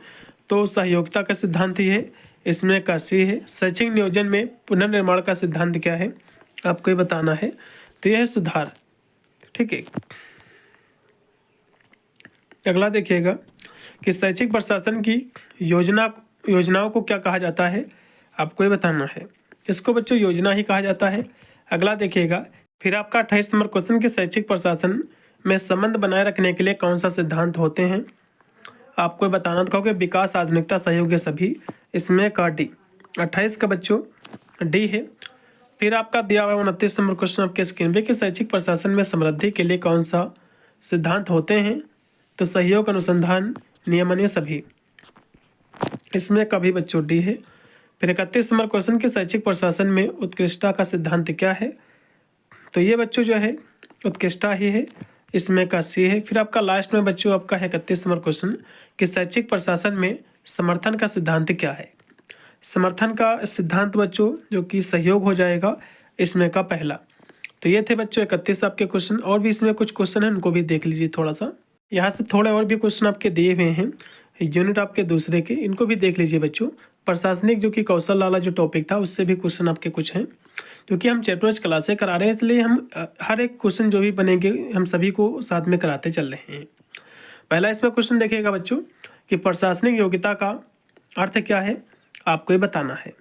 तो सहयोगिता का सिद्धांत ही है, इसमें का सी है। शैक्षिक नियोजन में पुनर्निर्माण का सिद्धांत क्या है, आपको ये बताना है। तो यह है सुधार, ठीक है। अगला देखिएगा कि शैक्षिक प्रशासन की योजनाओं को क्या कहा जाता है, आपको ये बताना है। इसको बच्चों योजना ही कहा जाता है। अगला देखिएगा फिर आपका 28 नंबर क्वेश्चन के शैक्षिक प्रशासन में संबंध बनाए रखने के लिए कौन सा सिद्धांत होते हैं, आपको बताना। तो कहोगे विकास, आधुनिकता, सहयोग, सभी, इसमें का डी। 28 का बच्चों डी है। फिर आपका दिया हुआ 29 नंबर क्वेश्चन आपके स्क्रीन पे कि शैक्षिक प्रशासन में समृद्धि के लिए कौन सा सिद्धांत होते हैं। तो सहयोग, अनुसंधान, नियमन, सभी, इसमें का भी बच्चों डी है। फिर 31 नंबर क्वेश्चन के शैक्षिक प्रशासन में उत्कृष्टता का सिद्धांत क्या है। तो ये बच्चों जो है उत्कृष्टता ही है, इसमें का सी है। फिर आपका लास्ट में बच्चों आपका है 31 नंबर क्वेश्चन कि शैक्षिक प्रशासन में समर्थन का सिद्धांत क्या है। समर्थन का सिद्धांत बच्चों जो कि सहयोग हो जाएगा, इसमें का पहला। तो ये थे बच्चों 31 आपके क्वेश्चन। और भी इसमें कुछ क्वेश्चन हैं, उनको भी देख लीजिए थोड़ा सा। यहाँ से थोड़े और भी क्वेश्चन आपके दिए हुए हैं यूनिट आपके दूसरे के, इनको भी देख लीजिए बच्चों। प्रशासनिक जो कि कौशल वाला जो टॉपिक था उससे भी क्वेश्चन आपके कुछ हैं, क्योंकि हम चैप्टर वाइज क्लासें करा रहे हैं, इसलिए हम हर एक क्वेश्चन जो भी बनेंगे हम सभी को साथ में कराते चल रहे हैं। पहला इसमें क्वेश्चन देखिएगा बच्चों कि प्रशासनिक योग्यता का अर्थ क्या है, आपको ये बताना है।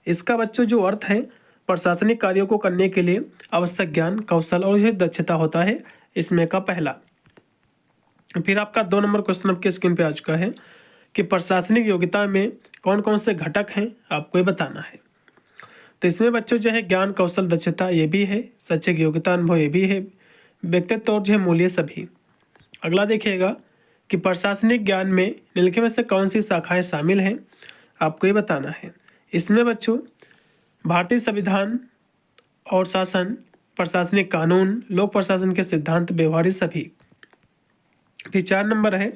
इसका बच्चों जो अर्थ है प्रशासनिक कार्यों को करने के लिए आवश्यक ज्ञान, कौशल और दक्षता होता है, इसमें का पहला। फिर आपका 2 नंबर क्वेश्चन आपके स्क्रीन पे आ चुका है कि प्रशासनिक योग्यता में कौन कौन से घटक हैं आपको ये बताना है। तो इसमें बच्चों जो है ज्ञान कौशल दक्षता ये भी है, शैक्षिक योग्यता अनुभव ये भी है, व्यक्तित्व और जो है मूल्य सभी। अगला देखिएगा कि प्रशासनिक ज्ञान में निम्नलिखित में से कौन सी शाखाएं शामिल हैं आपको ये बताना है। इसमें बच्चों भारतीय संविधान और शासन, प्रशासनिक कानून, लोक प्रशासन के सिद्धांत, व्यवहारिक सभी। फिर 4 नंबर है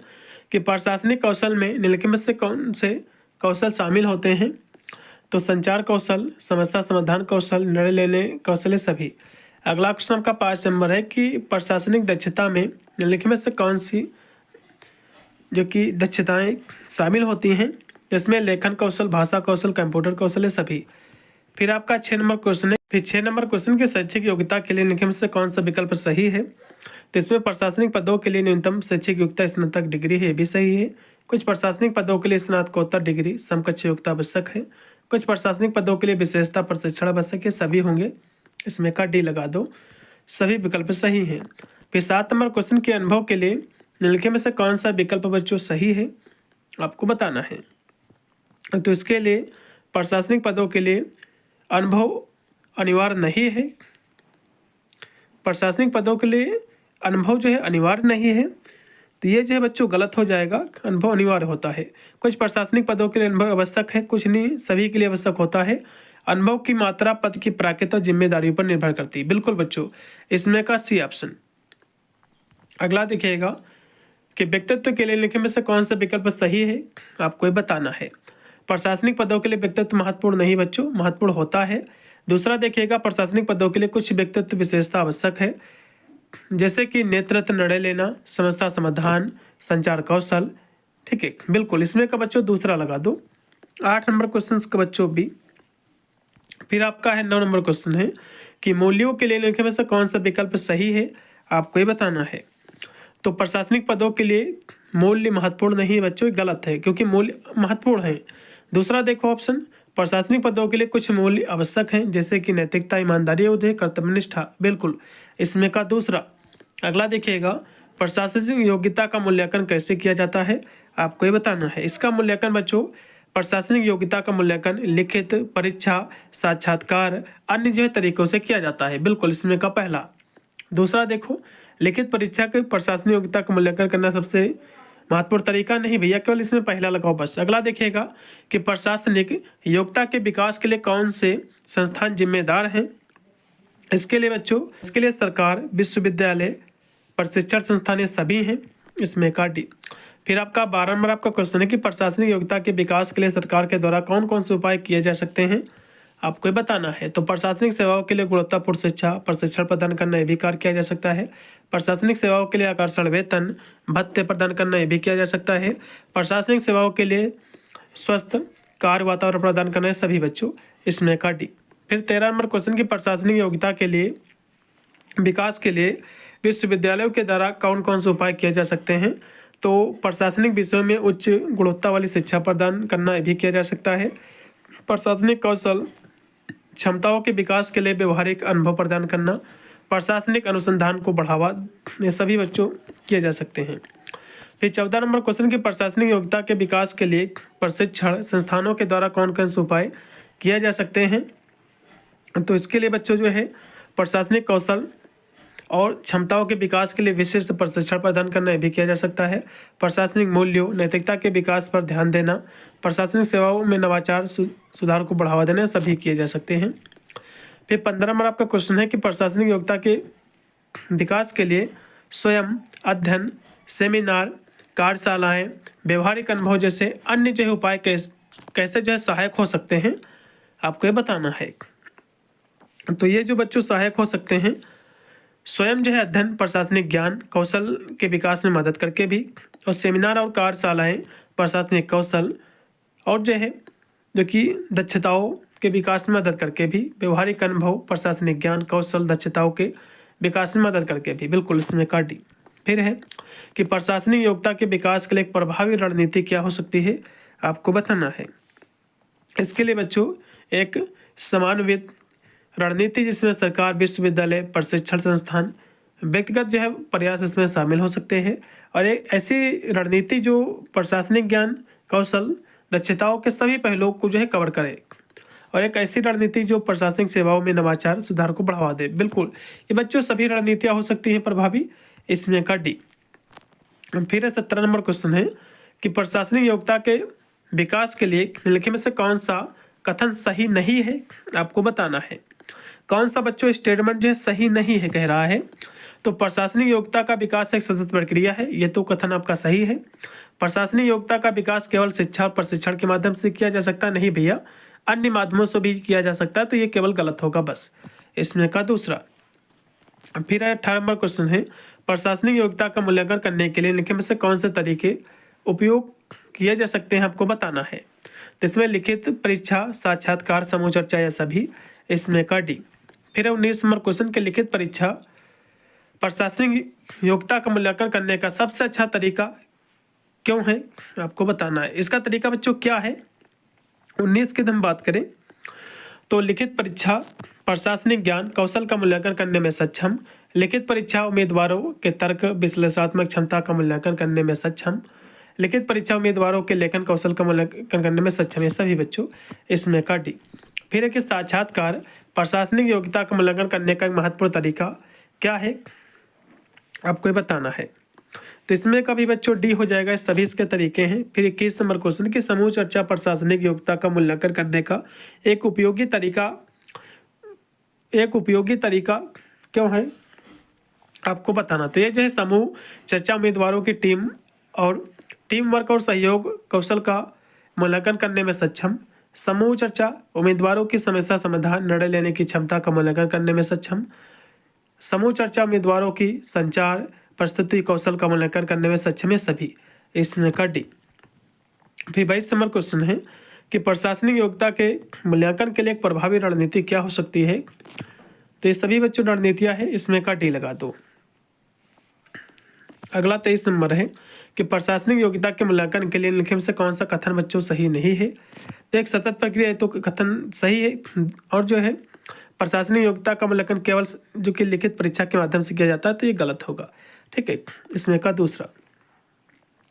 कि प्रशासनिक कौशल में निम्नलिखित में से कौन से कौशल शामिल होते हैं। तो संचार कौशल, समस्या समाधान कौशल, निर्णय लेने कौशल सभी। अगला क्वेश्चन का 5 नंबर है कि प्रशासनिक दक्षता में निम्नलिखित में से कौन सी जो कि दक्षताएं शामिल होती हैं, जिसमें लेखन कौशल, भाषा कौशल, कंप्यूटर कौशल सभी। फिर आपका 6 नंबर क्वेश्चन है, फिर 6 नंबर क्वेश्चन की शैक्षिक योग्यता के लिए निम्नलिखित में से कौन सा विकल्प सही है। तो इसमें प्रशासनिक पदों के लिए न्यूनतम शैक्षिक योग्यता स्नातक डिग्री है, ये भी सही है। कुछ प्रशासनिक पदों के लिए स्नातकोत्तर डिग्री समकक्ष योग्यता आवश्यक है। कुछ प्रशासनिक पदों के लिए विशेषता प्रशिक्षण आवश्यक है, सभी होंगे, इसमें का डी लगा दो, सभी विकल्प सही हैं। फिर 7 नंबर क्वेश्चन के अनुभव के लिए निम्नलिखित में से कौन सा विकल्प बच्चों सही है आपको बताना है। तो इसके लिए प्रशासनिक पदों के लिए अनुभव अनिवार्य नहीं है, प्रशासनिक पदों के लिए अनुभव जो है अनिवार्य नहीं है, तो ये जो है बच्चों गलत हो जाएगा, अनुभव अनिवार्य होता है। कुछ प्रशासनिक पदों के लिए अनुभव आवश्यक है, कुछ नहीं, सभी के लिए आवश्यक होता है। अनुभव की मात्रा पद की प्राकृत और जिम्मेदारियों पर निर्भर करती है, बिल्कुल बच्चों, इसमें का सी ऑप्शन। अगला देखिएगा कि व्यक्तित्व के लिए निम्नलिखित में से कौन सा विकल्प सही है आपको ये बताना है। प्रशासनिक पदों के लिए व्यक्तित्व महत्वपूर्ण नहीं बच्चों, महत्वपूर्ण होता है। दूसरा देखिएगा प्रशासनिक पदों के लिए कुछ व्यक्तित्व विशेषता आवश्यक है, जैसे कि नेतृत्व, निर्णय लेना, समस्या समाधान, संचार कौशल, ठीक है, बिल्कुल, इसमें का बच्चों दूसरा लगा दो। 8 नंबर क्वेश्चन का बच्चों भी। फिर आपका है 9 नंबर क्वेश्चन है कि मूल्यों के लिए निम्नलिखित में से कौन सा विकल्प सही है आपको ये बताना है। तो प्रशासनिक पदों के लिए मूल्य महत्वपूर्ण नहीं है बच्चों, गलत है, क्योंकि मूल्य महत्वपूर्ण है। दूसरा देखो ऑप्शन, प्रशासनिक पदों के लिए कुछ मूल्य आवश्यक हैं, जैसे कि नैतिकता, ईमानदारी, उदय, कर्तव्यनिष्ठा, बिल्कुल, इसमें का दूसरा। अगला देखिएगा प्रशासनिक योग्यता का मूल्यांकन कैसे किया जाता है आपको ये बताना है। इसका मूल्यांकन बच्चों, प्रशासनिक योग्यता का मूल्यांकन लिखित परीक्षा, साक्षात्कार, अन्य जो है तरीकों से किया जाता है, बिल्कुल, इसमें का पहला। दूसरा देखो, लिखित परीक्षा के प्रशासनिक योग्यता का मूल्यांकन करना सबसे महत्वपूर्ण तरीका नहीं भैया, केवल इसमें पहला लगाओ बस। अगला देखिएगा कि प्रशासनिक योग्यता के विकास के लिए कौन से संस्थान जिम्मेदार हैं। इसके लिए बच्चों, इसके लिए सरकार, विश्वविद्यालय, प्रशिक्षण संस्थान ये सभी हैं, इसमें का डी। फिर आपका 12 नंबर आपका क्वेश्चन है कि प्रशासनिक योग्यता के विकास के लिए सरकार के द्वारा कौन कौन से उपाय किए जा सकते हैं आपको बताना है। तो प्रशासनिक सेवाओं के लिए गुणवत्तापूर्ण शिक्षा, प्रशिक्षण प्रदान करना ये भी कार्य किया जा सकता है। प्रशासनिक सेवाओं के लिए आकर्षण वेतन भत्ते प्रदान करना ये भी किया जा सकता है। प्रशासनिक सेवाओं के लिए स्वस्थ कार्य वातावरण प्रदान करना है, सभी बच्चों, इसमें का डी। फिर 13 नंबर क्वेश्चन की प्रशासनिक योग्यता के लिए विकास के लिए विश्वविद्यालयों के द्वारा कौन कौन से उपाय किए जा सकते हैं। तो प्रशासनिक विषयों में उच्च गुणवत्ता वाली शिक्षा प्रदान करना भी किया जा सकता है। प्रशासनिक कौशल क्षमताओं के विकास के लिए व्यवहारिक अनुभव प्रदान करना, प्रशासनिक अनुसंधान को बढ़ावा, ये सभी बच्चों किए जा सकते हैं। फिर 14 नंबर क्वेश्चन की प्रशासनिक योग्यता के विकास के लिए प्रशिक्षण संस्थानों के द्वारा कौन कौन से उपाय किए जा सकते हैं। तो इसके लिए बच्चों जो है प्रशासनिक कौशल और क्षमताओं के विकास के लिए विशिष्ट प्रशिक्षण प्रदान करना भी किया जा सकता है। प्रशासनिक मूल्यों, नैतिकता के विकास पर ध्यान देना, प्रशासनिक सेवाओं में नवाचार, सुधार को बढ़ावा देना, सभी किए जा सकते हैं। फिर 15 नंबर आपका क्वेश्चन है कि प्रशासनिक योग्यता के विकास के लिए स्वयं अध्ययन, सेमिनार, कार्यशालाएं, व्यवहारिक अनुभव जैसे अन्य जो है उपाय कैसे जो है सहायक हो सकते हैं आपको ये बताना है। तो ये जो बच्चों सहायक हो सकते हैं, स्वयं जो है अध्ययन प्रशासनिक ज्ञान कौशल के विकास में मदद करके भी, और सेमिनार और कार्यशालाएं प्रशासनिक कौशल और जो कि दक्षताओं के विकास में मदद करके भी, व्यवहारिक अनुभव प्रशासनिक ज्ञान कौशल दक्षताओं के विकास में मदद करके भी, बिल्कुल, इसमें का डी। फिर है कि प्रशासनिक योग्यता के विकास के लिए एक प्रभावी रणनीति क्या हो सकती है आपको बताना है। इसके लिए बच्चों एक समन्वित रणनीति जिसमें सरकार, विश्वविद्यालय, प्रशिक्षण संस्थान व्यक्तिगत जो है प्रयास इसमें शामिल हो सकते हैं। और एक ऐसी रणनीति जो प्रशासनिक ज्ञान, कौशल, दक्षताओं के सभी पहलुओं को जो है कवर करे, और एक ऐसी रणनीति जो प्रशासनिक सेवाओं में नवाचार, सुधार को बढ़ावा दे। बिल्कुल, ये बच्चों सभी रणनीतियाँ हो सकती हैं प्रभावी, इसमें का डी। फिर 17 नंबर क्वेश्चन है कि प्रशासनिक योग्यता के विकास के लिए निम्नलिखित में से कौन सा कथन सही नहीं है, आपको बताना है। कौन सा बच्चों स्टेटमेंट जो है सही नहीं है कह रहा है। तो प्रशासनिक योग्यता का विकास एक सतत प्रक्रिया है, ये तो कथन आपका सही है। प्रशासनिक योग्यता का विकास केवल शिक्षा और प्रशिक्षण के माध्यम से किया जा सकता नहीं भैया, अन्य माध्यमों से भी किया जा सकता है, तो ये केवल गलत होगा बस, इसमें का दूसरा। फिर 18 नंबर क्वेश्चन है प्रशासनिक योग्यता का मूल्यांकन करने के लिए निम्नलिखित में से कौन से तरीके उपयोग किए जा सकते हैं, आपको बताना है। तो इसमें लिखित परीक्षा, साक्षात्कार, समूह चर्चा या सभी, इसमें का डी। फिर 19 नंबर क्वेश्चन के लिखित परीक्षा प्रशासनिक योग्यता का मूल्यांकन करने का सबसे अच्छा तरीका क्यों है, आपको बताना है। इसका तरीका बच्चों क्या है, 19 की हम बात करें तो लिखित परीक्षा प्रशासनिक ज्ञान, कौशल का मूल्यांकन करने में सक्षम, लिखित परीक्षा उम्मीदवारों के तर्क विश्लेषणात्मक क्षमता का मूल्यांकन करने में सक्षम, लिखित परीक्षा उम्मीदवारों के लेखन कौशल का मूल्यांकन करने में सक्षम, ये सभी बच्चों, इसमें का डी। फिर है कि साक्षात्कार प्रशासनिक योग्यता का मूल्यांकन करने का एक महत्वपूर्ण तरीका क्या है, आपको ये बताना है। तो इसमें का भी बच्चों डी हो जाएगा, सभी इसके तरीके हैं। फिर 21 नंबर क्वेश्चन की समूह चर्चा प्रशासनिक योग्यता का मूल्यांकन करने का एक उपयोगी तरीका क्यों है, आपको बताना। तो ये जो है समूह चर्चा उम्मीदवारों की टीम वर्क और सहयोग कौशल का मूल्यांकन करने में सक्षम, समूह चर्चा उम्मीदवारों की समस्या समाधान, निर्णय लेने की क्षमता का मूल्यांकन करने में सक्षम, समूह चर्चा उम्मीदवारों की संचार प्रस्तुति कौशल का मूल्यांकन करने में सक्षम है सभी, इसमें का डी। फिर 22 नंबर क्वेश्चन है कि प्रशासनिक योग्यता के मूल्यांकन के लिए एक प्रभावी रणनीति क्या हो सकती है। तो ये सभी बच्चों रणनीतियां हैं, इसमें का डी लगा दो। अगला 23 नंबर है कि प्रशासनिक योग्यता के मूल्यांकन के लिए निम्नलिखित में से कौन सा कथन बच्चों सही नहीं है। तो एक सतत प्रक्रिया है तो कथन सही है, और जो है प्रशासनिक योग्यता का मूल्यांकन केवल जो कि लिखित परीक्षा के माध्यम से किया जाता है, तो ये गलत होगा, ठीक है, इसमें का दूसरा।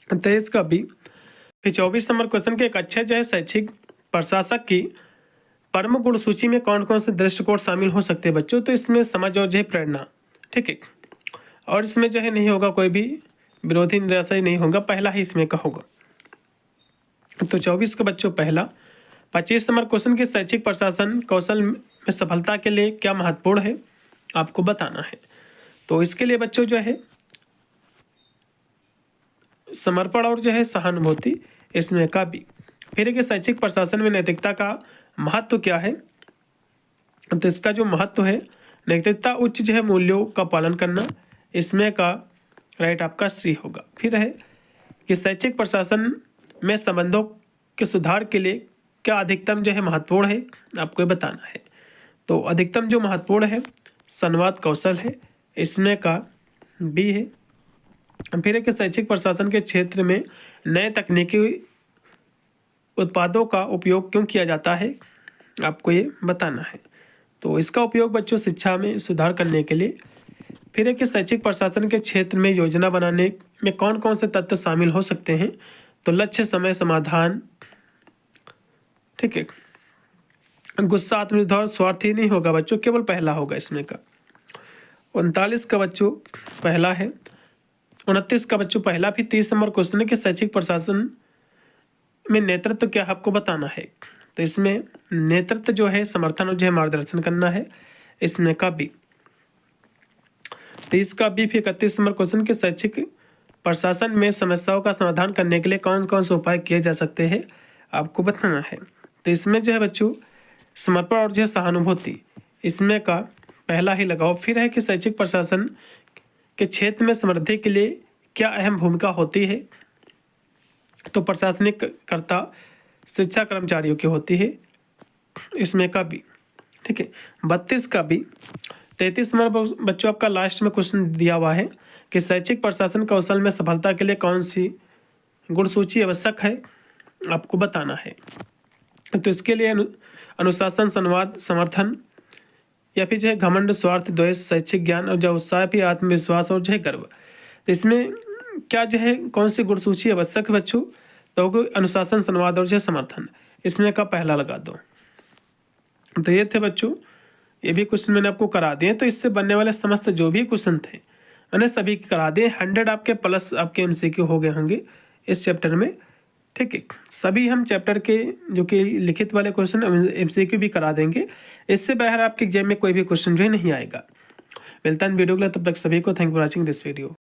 23 का बी। फिर 24 नंबर क्वेश्चन के एक अच्छे जो है शैक्षिक प्रशासक की परम गुण सूची में कौन कौन से दृष्टिकोण शामिल हो सकते हैं बच्चों। तो इसमें समझ और जो है प्रेरणा, ठीक है, और इसमें जो है नहीं होगा कोई भी विरोधी निराशा ही नहीं होगा, पहला ही इसमें का होगा। तो 24 का बच्चों पहला। 25 नंबर क्वेश्चन के शैक्षिक प्रशासन कौशल में सफलता के लिए क्या महत्वपूर्ण है, आपको बताना है। तो इसके लिए बच्चों जो है समर्पण और जो है सहानुभूति, इसमें का भी। फिर कि शैक्षिक प्रशासन में नैतिकता का महत्व क्या है। तो इसका जो महत्व है, नैतिकता उच्च जो है मूल्यों का पालन करना, इसमें का राइट आपका सी होगा। फिर है कि शैक्षिक प्रशासन में संबंधों के सुधार के लिए क्या अधिकतम जो है महत्वपूर्ण है, आपको ये बताना है। तो अधिकतम जो महत्वपूर्ण है संवाद कौशल है, इसमें का बी है। फिर है कि शैक्षिक प्रशासन के क्षेत्र में नए तकनीकी उत्पादों का उपयोग क्यों किया जाता है, आपको ये बताना है। तो इसका उपयोग बच्चों शिक्षा में सुधार करने के लिए। फिर है कि शैक्षिक प्रशासन के क्षेत्र में योजना बनाने में कौन कौन से तत्व शामिल हो सकते हैं। तो लक्ष्य, समय, समाधान, ठीक है, गुस्सा, आत्मनिर्भर, स्वार्थी नहीं होगा बच्चों, केवल पहला होगा इसमें का। 39 का बच्चों पहला है। 29 का बच्चों पहला। फिर 30 नंबर क्वेश्चन है कि शैक्षिक प्रशासन में नेतृत्व क्या आपको बताना है। तो इसमें नेतृत्व जो है समर्थन और जो है मार्गदर्शन करना है, इसमें का बी। 30 का बी। फिर 31 नंबर क्वेश्चन के शैक्षिक प्रशासन में समस्याओं का समाधान करने के लिए कौन कौन से उपाय किए जा सकते हैं, आपको बताना है। तो इसमें जो है बच्चों समर्पण और जो है सहानुभूति, इसमें का पहला ही लगाओ। फिर है कि शैक्षिक प्रशासन के क्षेत्र में समृद्धि के लिए क्या अहम भूमिका होती है। तो प्रशासनिक कर्ता शिक्षा कर्मचारियों की होती है, इसमें का भी, ठीक है। 32 का भी। 33 नंबर बच्चों आपका लास्ट में क्वेश्चन दिया हुआ है कि शैक्षिक प्रशासन कौशल में सफलता के लिए कौन सी गुण सूची आवश्यक है, आपको बताना है। तो इसके लिए अनुशासन, संवाद, समर्थन, या फिर जो है घमंड, स्वार्थ, द्वेष, शैक्षिक ज्ञान और जो उत्साह, फिर आत्मविश्वास और जो है गर्व। तो इसमें क्या जो है कौन सी गुण सूची आवश्यक है बच्चों? तो अनुशासन, संवाद और जो है समर्थन। इसमें का पहला लगा दो। तो ये थे बच्चों, ये भी क्वेश्चन मैंने आपको करा दिए। तो इससे बनने वाले समस्त जो भी क्वेश्चन थे मैंने सभी करा दिए। 100 आपके प्लस आपके एमसीक्यू हो गए होंगे इस चैप्टर में। ठीक है, सभी हम चैप्टर के जो कि लिखित वाले क्वेश्चन एमसीक्यू भी करा देंगे। इससे बाहर आपके एग्जाम में कोई भी क्वेश्चन जो है नहीं आएगा। मिलता है वीडियो के लिए, तब तक सभी को thank for watching this video.